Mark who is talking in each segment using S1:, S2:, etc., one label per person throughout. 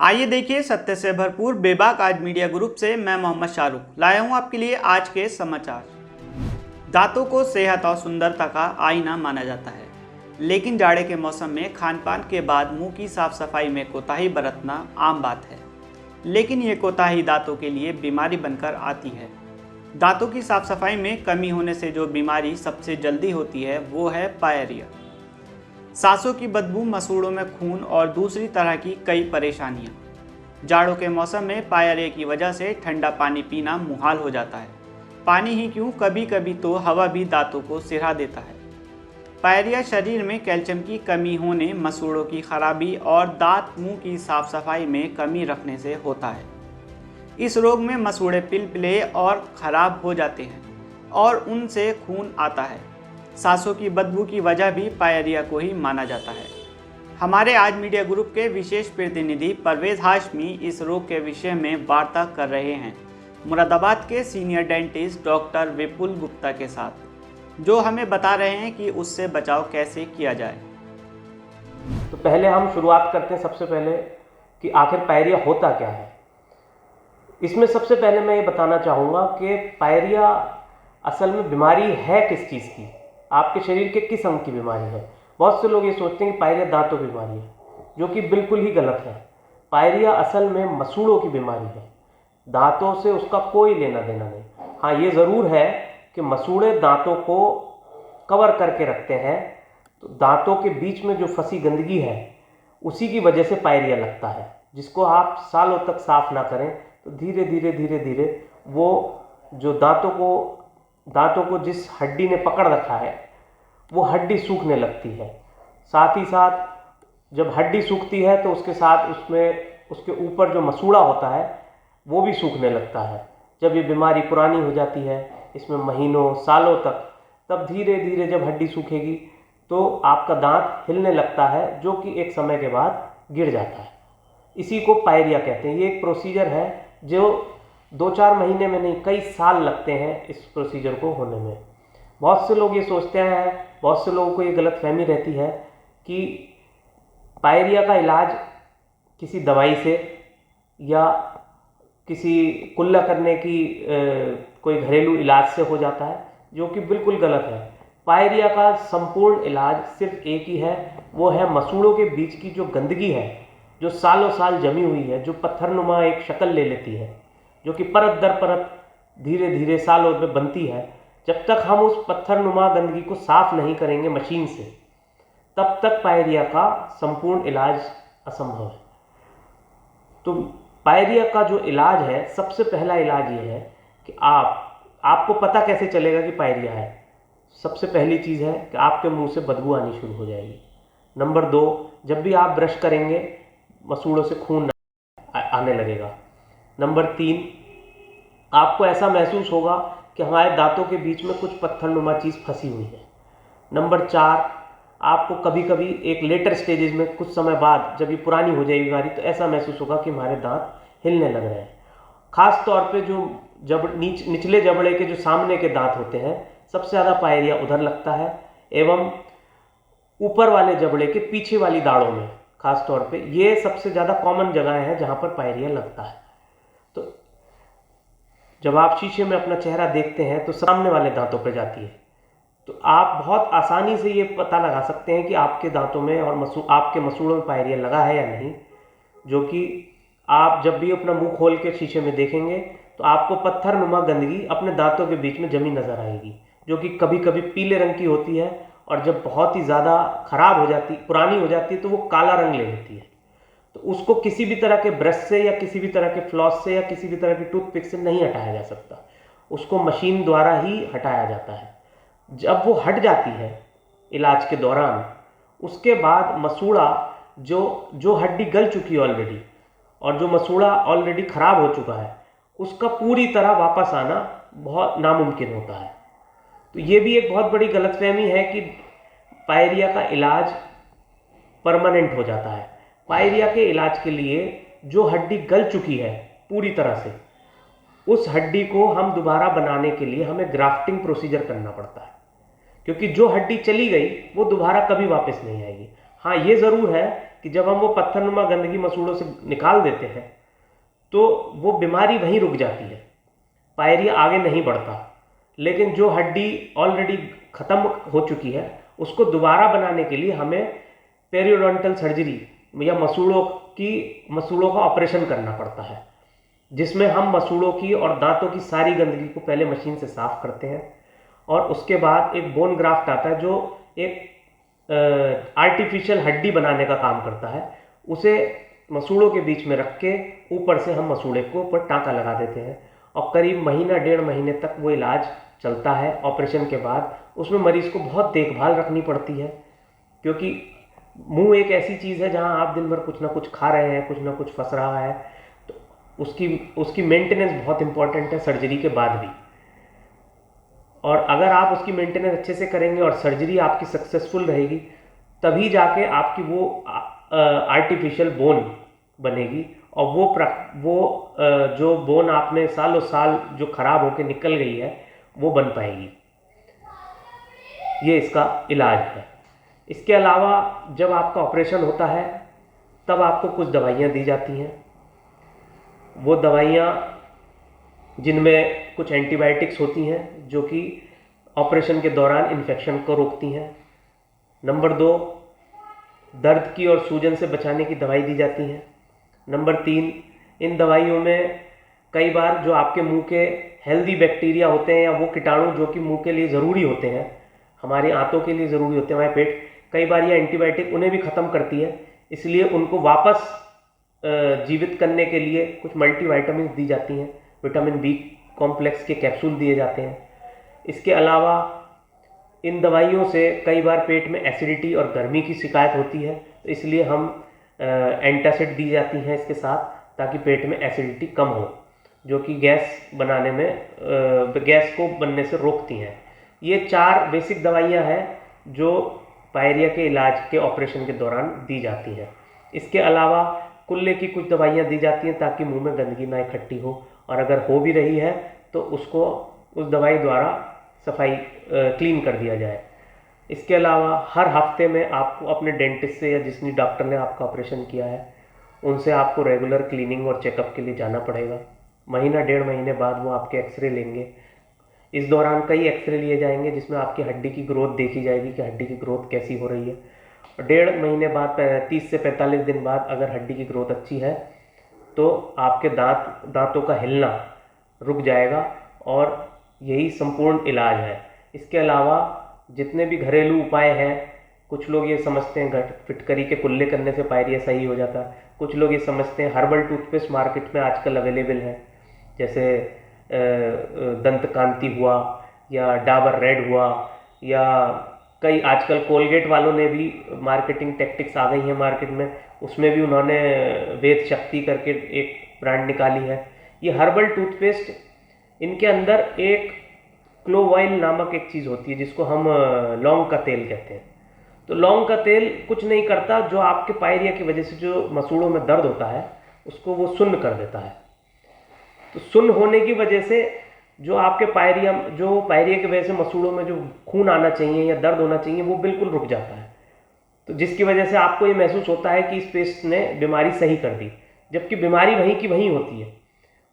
S1: आइए देखिए सत्य से भरपूर बेबाक आज मीडिया ग्रुप से मैं मोहम्मद शाहरुख लाया हूं आपके लिए आज के समाचार। दांतों को सेहत और सुंदरता का आईना माना जाता है, लेकिन जाड़े के मौसम में खान पान के बाद मुंह की साफ सफाई में कोताही बरतना आम बात है। लेकिन ये कोताही दांतों के लिए बीमारी बनकर आती है। दांतों की साफ सफाई में कमी होने से जो बीमारी सबसे जल्दी होती है वो है पायरिया। सांसों की बदबू, मसूड़ों में खून और दूसरी तरह की कई परेशानियां। जाड़ों के मौसम में पायरिया की वजह से ठंडा पानी पीना मुहाल हो जाता है। पानी ही क्यों, कभी कभी तो हवा भी दांतों को सिरा देता है। पायरिया शरीर में कैल्शियम की कमी होने, मसूड़ों की खराबी और दांत मुंह की साफ सफाई में कमी रखने से होता है। इस रोग में मसूड़े पिलपिले और खराब हो जाते हैं और उनसे खून आता है। सांसों की बदबू की वजह भी पायरिया को ही माना जाता है। हमारे आज मीडिया ग्रुप के विशेष प्रतिनिधि परवेज हाशमी इस रोग के विषय में वार्ता कर रहे हैं मुरादाबाद के सीनियर डेंटिस्ट डॉक्टर विपुल गुप्ता के साथ, जो हमें बता रहे हैं कि उससे बचाव कैसे किया जाए।
S2: तो पहले हम शुरुआत करते हैं सबसे पहले कि आखिर पायरिया होता क्या है। इसमें सबसे पहले मैं ये बताना चाहूँगा कि पायरिया असल में बीमारी है किस चीज़ की, आपके शरीर के किस अंग की बीमारी है। बहुत से लोग ये सोचते हैं कि पायरिया दांतों की बीमारी है, जो कि बिल्कुल ही गलत है। पायरिया असल में मसूड़ों की बीमारी है, दांतों से उसका कोई लेना देना नहीं। हाँ, ये ज़रूर है कि मसूड़े दांतों को कवर करके रखते हैं, तो दांतों के बीच में जो फंसी गंदगी है उसी की वजह से पायरिया लगता है, जिसको आप सालों तक साफ ना करें तो धीरे धीरे वो जो दांतों को जिस हड्डी ने पकड़ रखा है वो हड्डी सूखने लगती है। साथ ही साथ जब हड्डी सूखती है तो उसके साथ उसके ऊपर जो मसूड़ा होता है वो भी सूखने लगता है। जब ये बीमारी पुरानी हो जाती है, इसमें महीनों सालों तक, तब धीरे धीरे जब हड्डी सूखेगी तो आपका दांत हिलने लगता है, जो कि एक समय के बाद गिर जाता है। इसी को पायरिया कहते हैं। ये एक प्रोसीजर है जो 2-4 महीने में नहीं, कई साल लगते हैं इस प्रोसीजर को होने में। बहुत से लोग ये सोचते हैं, बहुत से लोगों को ये गलतफहमी रहती है कि पायरिया का इलाज किसी दवाई से या किसी कुल्ला करने की कोई घरेलू इलाज से हो जाता है, जो कि बिल्कुल गलत है। पायरिया का संपूर्ण इलाज सिर्फ एक ही है, वो है मसूड़ों के बीच की जो गंदगी है, जो सालों साल जमी हुई है, जो पत्थरनुमा एक शक्ल ले लेती है, जो कि परत दर परत धीरे धीरे सालों में बनती है। जब तक हम उस पत्थरनुमा गंदगी को साफ नहीं करेंगे मशीन से, तब तक पायरिया का संपूर्ण इलाज असंभव है। तो पायरिया का जो इलाज है, सबसे पहला इलाज ये है कि आपको पता कैसे चलेगा कि पायरिया है। सबसे पहली चीज़ है कि आपके मुंह से बदबू आनी शुरू हो जाएगी। नंबर 2, जब भी आप ब्रश करेंगे मसूड़ों से खून आने लगेगा। नंबर 3, आपको ऐसा महसूस होगा कि हमारे दांतों के बीच में कुछ पत्थरनुमा चीज़ फंसी हुई है। नंबर 4, आपको कभी कभी एक लेटर स्टेजेस में कुछ समय बाद, जब ये पुरानी हो जाएगी बीमारी, तो ऐसा महसूस होगा कि हमारे दांत हिलने लग रहे हैं। खास तौर पे जो निचले जबड़े के जो सामने के दांत होते हैं, सबसे ज़्यादा पायरिया उधर लगता है, एवं ऊपर वाले जबड़े के पीछे वाली दाढ़ों में खास तौर पे ये सबसे ज़्यादा कॉमन जगह है जहाँ पर पायरिया लगता है। तो जब आप शीशे में अपना चेहरा देखते हैं तो सामने वाले दांतों पर जाती है, तो आप बहुत आसानी से ये पता लगा सकते हैं कि आपके दांतों में और आपके मसूड़ों में पायरिया लगा है या नहीं। जो कि आप जब भी अपना मुंह खोल के शीशे में देखेंगे तो आपको पत्थरनुमा गंदगी अपने दांतों के बीच में जमी नजर आएगी, जो कि कभी कभी पीले रंग की होती है, और जब बहुत ही ज़्यादा खराब हो जाती, पुरानी हो जाती है, तो वो काला रंग ले लेती है। तो उसको किसी भी तरह के ब्रश से या किसी भी तरह के फ्लॉस से या किसी भी तरह की टूथपिक से नहीं हटाया जा सकता, उसको मशीन द्वारा ही हटाया जाता है। जब वो हट जाती है इलाज के दौरान, उसके बाद मसूड़ा जो हड्डी गल चुकी है ऑलरेडी, और जो मसूड़ा ऑलरेडी खराब हो चुका है, उसका पूरी तरह वापस आना बहुत नामुमकिन होता है। तो ये भी एक बहुत बड़ी गलतफहमी है कि पायरिया का इलाज परमानेंट हो जाता है। पायरिया के इलाज के लिए जो हड्डी गल चुकी है पूरी तरह से, उस हड्डी को हम दोबारा बनाने के लिए हमें ग्राफ्टिंग प्रोसीजर करना पड़ता है, क्योंकि जो हड्डी चली गई वो दोबारा कभी वापस नहीं आएगी। हाँ, ये ज़रूर है कि जब हम वो पत्थरनुमा गंदगी मसूड़ों से निकाल देते हैं तो वो बीमारी वहीं रुक जाती है, पायरिया आगे नहीं बढ़ता। लेकिन जो हड्डी ऑलरेडी ख़त्म हो चुकी है उसको दोबारा बनाने के लिए हमें पेरियोडोंटल सर्जरी या मसूड़ों का ऑपरेशन करना पड़ता है, जिसमें हम मसूड़ों की और दांतों की सारी गंदगी को पहले मशीन से साफ करते हैं और उसके बाद एक बोन ग्राफ्ट आता है जो एक आर्टिफिशियल हड्डी बनाने का काम करता है। उसे मसूड़ों के बीच में रख के ऊपर से हम मसूड़े को ऊपर टाँका लगा देते हैं और करीब महीना 1.5 महीने तक वो इलाज चलता है। ऑपरेशन के बाद उसमें मरीज़ को बहुत देखभाल रखनी पड़ती है, क्योंकि मुंह एक ऐसी चीज़ है जहां आप दिन भर कुछ ना कुछ खा रहे हैं, कुछ ना कुछ फंस रहा है, तो उसकी मेंटेनेंस बहुत इंपॉर्टेंट है सर्जरी के बाद भी। और अगर आप उसकी मेंटेनेंस अच्छे से करेंगे और सर्जरी आपकी सक्सेसफुल रहेगी तभी जाके आपकी वो आर्टिफिशियल बोन बनेगी और वो जो बोन आपने सालों साल जो खराब होकर निकल गई है वो बन पाएगी। ये इसका इलाज है। इसके अलावा जब आपका ऑपरेशन होता है तब आपको कुछ दवाइयाँ दी जाती हैं। वो दवाइयाँ जिनमें कुछ एंटीबायोटिक्स होती हैं जो कि ऑपरेशन के दौरान इन्फेक्शन को रोकती हैं। नंबर 2, दर्द की और सूजन से बचाने की दवाई दी जाती है। नंबर 3, इन दवाइयों में कई बार जो आपके मुंह के हेल्दी बैक्टीरिया होते हैं या वो कीटाणु जो कि मुंह के लिए ज़रूरी होते हैं, हमारे आंतों के लिए ज़रूरी होते हैं, हमारे पेट, कई बार ये एंटीबायोटिक उन्हें भी ख़त्म करती है। इसलिए उनको वापस जीवित करने के लिए कुछ मल्टीविटामिन दी जाती हैं। विटामिन बी कॉम्प्लेक्स के कैप्सूल दिए जाते हैं। इसके अलावा इन दवाइयों से कई बार पेट में एसिडिटी और गर्मी की शिकायत होती है, तो इसलिए हम एंटासिड दी जाती हैं इसके साथ, ताकि पेट में एसिडिटी कम हो, जो कि गैस को बनने से रोकती हैं। ये 4 बेसिक दवाइयाँ हैं जो पायरिया के इलाज के ऑपरेशन के दौरान दी जाती हैं। इसके अलावा कुल्ले की कुछ दवाइयाँ दी जाती हैं ताकि मुंह में गंदगी ना इकट्ठी हो, और अगर हो भी रही है तो उसको उस दवाई द्वारा सफाई क्लीन कर दिया जाए। इसके अलावा हर हफ्ते में आपको अपने डेंटिस्ट से या जिस डॉक्टर ने आपका ऑपरेशन किया है उनसे आपको रेगुलर क्लीनिंग और चेकअप के लिए जाना पड़ेगा। महीना 1.5 महीने बाद वो आपके एक्सरे लेंगे। इस दौरान कई एक्सरे लिए जाएंगे जिसमें आपकी हड्डी की ग्रोथ देखी जाएगी कि हड्डी की ग्रोथ कैसी हो रही है। और 1.5 महीने बाद 30 से 45 दिन बाद अगर हड्डी की ग्रोथ अच्छी है तो आपके दांतों का हिलना रुक जाएगा, और यही संपूर्ण इलाज है। इसके अलावा जितने भी घरेलू उपाय हैं, कुछ लोग ये समझते हैं फिटकरी के कुल्ले करने से पायरिया सही हो जाता है, कुछ लोग ये समझते हैं हर्बल टूथपेस्ट मार्केट में आजकल अवेलेबल है, जैसे दंत कांति हुआ या डाबर रेड हुआ, या कई आजकल कोलगेट वालों ने भी मार्केटिंग टेक्टिक्स आ गई हैं मार्केट में, उसमें भी उन्होंने वेद शक्ति करके एक ब्रांड निकाली है। ये हर्बल टूथपेस्ट, इनके अंदर एक क्लोव ऑयल नामक एक चीज़ होती है जिसको हम लौंग का तेल कहते हैं। तो लौंग का तेल कुछ नहीं करता, जो आपके पायरिया की वजह से जो मसूड़ों में दर्द होता है उसको वो सुन्न कर देता है। तो सुन्न होने की वजह से जो आपके पायरिया की वजह से मसूड़ों में जो खून आना चाहिए या दर्द होना चाहिए वो बिल्कुल रुक जाता है। तो जिसकी वजह से आपको ये महसूस होता है कि इस पेस्ट ने बीमारी सही कर दी, जबकि बीमारी वहीं की वहीं होती है।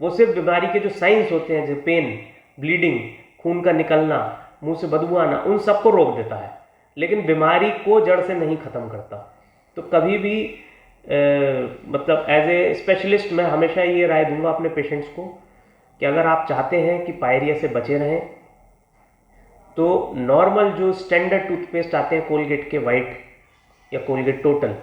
S2: वो सिर्फ बीमारी के जो साइंस होते हैं, जैसे पेन, ब्लीडिंग, खून का निकलना, मुंह से बदबू आना, उन सबको रोक देता है, लेकिन बीमारी को जड़ से नहीं ख़त्म करता। तो कभी भी मतलब एज ए स्पेशलिस्ट मैं हमेशा ये राय दूंगा अपने पेशेंट्स को कि अगर आप चाहते हैं कि पायरिया से बचे रहें तो नॉर्मल जो स्टैंडर्ड टूथपेस्ट आते हैं कोलगेट के वाइट या कोलगेट टोटल,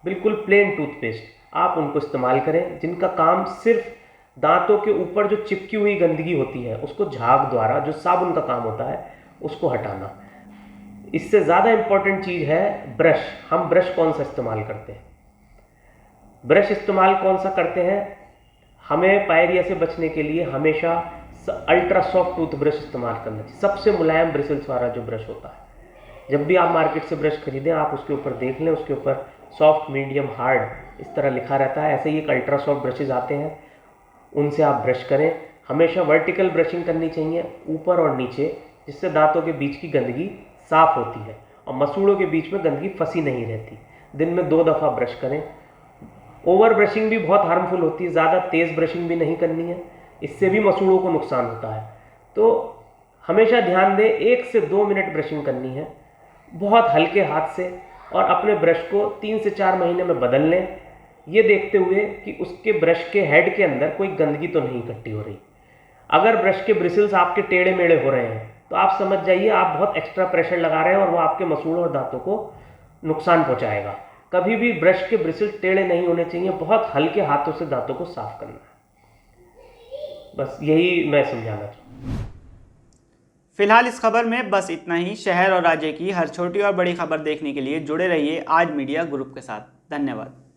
S2: बिल्कुल प्लेन टूथपेस्ट आप उनको इस्तेमाल करें, जिनका काम सिर्फ दांतों के ऊपर जो चिपकी हुई गंदगी होती है उसको झाग द्वारा, जो साबुन का काम होता है, उसको हटाना। इससे ज़्यादा इम्पॉर्टेंट चीज़ है ब्रश। हम ब्रश कौन सा इस्तेमाल करते हैं? ब्रश इस्तेमाल कौन सा करते हैं? हमें पायरिया से बचने के लिए हमेशा अल्ट्रा सॉफ्ट टूथब्रश इस्तेमाल करना चाहिए। सबसे मुलायम ब्रिसल्स वाला जो ब्रश होता है, जब भी आप मार्केट से ब्रश खरीदें आप उसके ऊपर देख लें, उसके ऊपर सॉफ्ट, मीडियम, हार्ड इस तरह लिखा रहता है। ऐसे ही एक अल्ट्रा सॉफ्ट ब्रशेज आते हैं, उनसे आप ब्रश करें। हमेशा वर्टिकल ब्रशिंग करनी चाहिए, ऊपर और नीचे, जिससे दांतों के बीच की गंदगी साफ होती है और मसूड़ों के बीच में गंदगी फंसी नहीं रहती। दिन में 2 दफ़ा ब्रश करें। ओवर ब्रशिंग भी बहुत हार्मफुल होती है, ज़्यादा तेज़ ब्रशिंग भी नहीं करनी है, इससे भी मसूड़ों को नुकसान होता है। तो हमेशा ध्यान दें 1 से 2 मिनट ब्रशिंग करनी है बहुत हल्के हाथ से, और अपने ब्रश को 3 से 4 महीने में बदल लें, ये देखते हुए कि उसके ब्रश के हेड के अंदर कोई गंदगी तो नहीं इकट्ठी हो रही। अगर ब्रश के ब्रिसल्स आपके टेढ़े मेढ़े हो रहे हैं तो आप समझ जाइए आप बहुत एक्स्ट्रा प्रेशर लगा रहे हैं और वो आपके मसूड़ों और दांतों को नुकसान पहुंचाएगा। कभी भी ब्रश के ब्रिसल्स टेढ़े नहीं होने चाहिए, बहुत हल्के हाथों से दांतों को साफ करना है। बस यही मैं समझाना चाहूँगा।
S1: फिलहाल इस खबर में बस इतना ही। शहर और राज्य की हर छोटी और बड़ी खबर देखने के लिए जुड़े रहिए आज मीडिया ग्रुप के साथ। धन्यवाद।